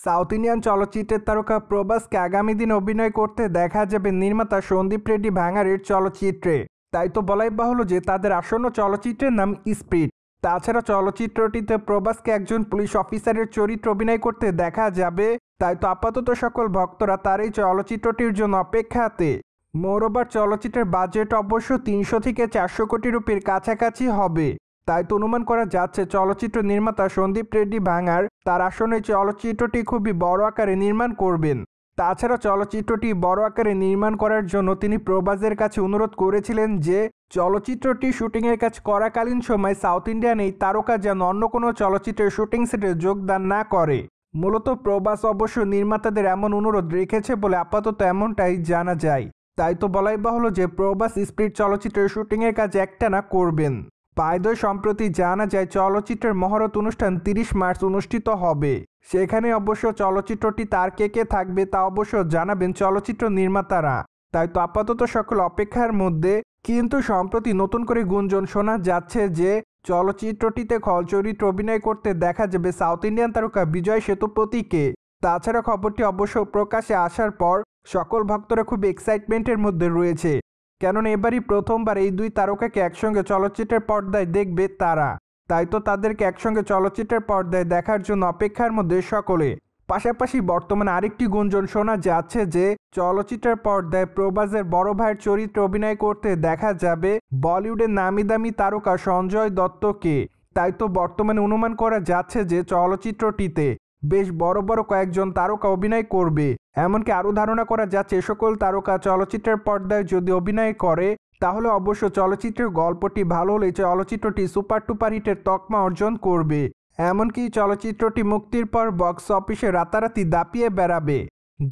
South Indian চলচ্চিত্রের তারকা প্রভাসকে আগামী দিনে অভিনয় করতে দেখা যাবে নির্মাতা সন্দীপ রেড্ডি ভাঙাড়ির চলচ্চিত্রে। তাই তো বলাই বাহুল্য যে তাদের আসন্ন চলচ্চিত্রের নাম স্পিরিট। তাছাড়া চলচ্চিত্রটিতে প্রভাসকে একজন পুলিশ অফিসারের চরিত্রে অভিনয় করতে দেখা যাবে। তাই তো আপাতত সকল ভক্তরা তার এই চলচ্চিত্রটির জন্য অপেক্ষাতে। মোরওভার চলচ্চিত্রের বাজেট অবশ্য 300 থেকে 400 কোটি রুপির কাছাকাছি হবে। তাই তো অনুমান করা যাচ্ছে চলচ্চিত্র নির্মাতা সন্দীপ রেড্ডি ভাঙাড় তার আসলে চলচ্চিত্রটি খুবই বড় আকারে নির্মাণ করবেন। তাছাড়া চলচ্চিত্রটি বড় আকারে নির্মাণ করার জন্য তিনি প্রভাসের কাছে অনুরোধ করেছিলেন যে চলচ্চিত্রটি শুটিংয়ের কাজ করাকালীন সময় সাউথ ইন্ডিয়ান এই তারকা যেন অন্য কোনো চলচ্চিত্রের শুটিং সেটে যোগদান না করে। মূলত প্রভাস অবশ্য নির্মাতাদের এমন অনুরোধ রেখেছে বলে আপাতত এমনটাই জানা যায়। তাই তো বলাই বাহুল্য যে প্রভাস স্পিরিট চলচ্চিত্রের শুটিংয়ের কাজ একটানা করবেন। পায়দয় সম্প্রতি জানা যায় চলচ্চিত্রের মহরত অনুষ্ঠান 30 মার্চ অনুষ্ঠিত হবে। সেখানে অবশ্য চলচ্চিত্রটি তার কে থাকবে তা অবশ্য জানাবেন চলচ্চিত্র নির্মাতারা। তাই তো আপাতত সকল অপেক্ষার মধ্যে। কিন্তু সম্প্রতি নতুন করে গুঞ্জন শোনা যাচ্ছে যে চলচ্চিত্রটিতে খল চরিত্রে অভিনয় করতে দেখা যাবে সাউথ ইন্ডিয়ান তারকা বিজয় সেতুপতিকে। তাছাড়া খবরটি অবশ্য প্রকাশে আসার পর সকল ভক্তরা খুব এক্সাইটমেন্টের মধ্যে রয়েছে। কেননা এবারই প্রথমবার এই দুই তারকাকে একসঙ্গে চলচ্চিত্রের পর্দায় দেখবে তারা। তাই তো তাদেরকে একসঙ্গে চলচ্চিত্রের পর্দায় দেখার জন্য অপেক্ষার মধ্যে সকলে। পাশাপাশি বর্তমানে আরেকটি গুঞ্জন শোনা যাচ্ছে যে চলচ্চিত্রের পর্দায় প্রভাসের বড় ভাইয়ের চরিত্রে অভিনয় করতে দেখা যাবে বলিউডের নামি দামি তারকা সঞ্জয় দত্তকে। তাই তো বর্তমানে অনুমান করা যাচ্ছে যে চলচ্চিত্রটিতে বেশ বড় বড় কয়েকজন তারকা অভিনয় করবে। এমনকি আরও ধারণা করা যাচ্ছে সকল তারকা চলচ্চিত্রের পর্দায় যদি অভিনয় করে তাহলে অবশ্য চলচ্চিত্রের গল্পটি ভালো হলে চলচ্চিত্রটি সুপার টুপার হিটের তকমা অর্জন করবে। এমনকি চলচ্চিত্রটি মুক্তির পর বক্স অফিসে রাতারাতি দাপিয়ে বেড়াবে।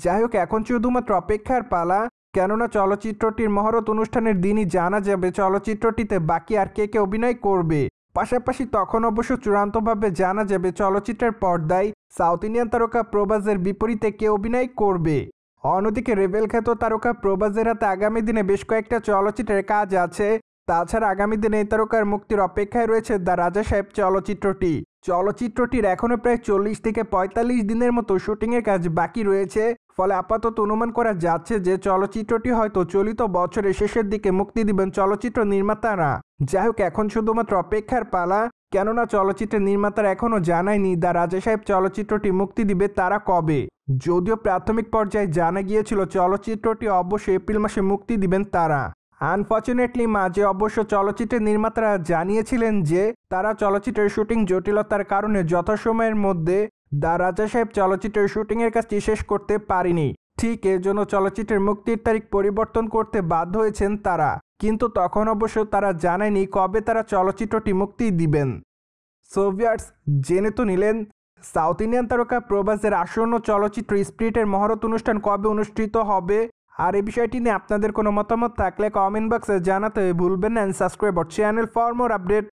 যাই হোক, এখন শুধুমাত্র অপেক্ষার পালা। কেননা চলচ্চিত্রটির মহরত অনুষ্ঠানের দিনই জানা যাবে চলচ্চিত্রটিতে বাকি আর কে অভিনয় করবে। পাশাপাশি তখন অবশ্য চূড়ান্তভাবে জানা যাবে চলচ্চিত্রের পর্দায় সাউথ ইন্ডিয়ান তারকা প্রভাসের বিপরীতে কে অভিনয় করবে। অন্যদিকে রেবেল খ্যাত তারকা প্রভাসের হাতে আগামী দিনে বেশ কয়েকটা চলচ্চিত্রের কাজ আছে। তাছাড়া আগামী দিনে এই তারকার মুক্তির অপেক্ষায় রয়েছে দ্য রাজা সাহেব চলচ্চিত্রটি। চলচ্চিত্রটির এখনও প্রায় 40 থেকে 45 দিনের মতো শুটিংয়ের কাজ বাকি রয়েছে। ফলে আপাতত অনুমান করা যাচ্ছে যে চলচ্চিত্রটি হয়তো চলিত বছরের শেষের দিকে মুক্তি দিবেন চলচ্চিত্র নির্মাতারা। যাই হোক, এখন শুধুমাত্র অপেক্ষার পালা। কেননা চলচ্চিত্রের নির্মাতারা এখনও জানায়নি দ্য রাজা সাহেব চলচ্চিত্রটি মুক্তি দিবে তারা কবে। যদিও প্রাথমিক পর্যায়ে জানা গিয়েছিল চলচ্চিত্রটি অবশ্যই এপ্রিল মাসে মুক্তি দিবেন তারা। আনফর্চুনেটলি মাঝে অবশ্য চলচ্চিত্রের নির্মাতারা জানিয়েছিলেন যে তারা চলচ্চিত্রের শুটিং জটিলতার কারণে যথাসময়ের মধ্যে দ্য রাজা সাহেব চলচ্চিত্রের শুটিংয়ের কাজটি শেষ করতে পারেনি। ঠিক এর জন্য চলচ্চিত্রের মুক্তির তারিখ পরিবর্তন করতে বাধ্য হয়েছেন তারা। কিন্তু তখন অবশ্য তারা জানায়নি কবে তারা চলচ্চিত্রটি মুক্তি দিবেন। সো ভিউয়ার্স, জেনে তো নিলেন সাউথ ইন্ডিয়ান তারকা প্রভাসের আসন্ন চলচ্চিত্র স্পিরিটের মহরত অনুষ্ঠান কবে অনুষ্ঠিত হবে। আর এই বিষয়টি নিয়ে আপনাদের কোনো মতামত থাকলে কমেন্ট বক্সে জানাতে ভুলবেন না। Subscribe our channel for more update.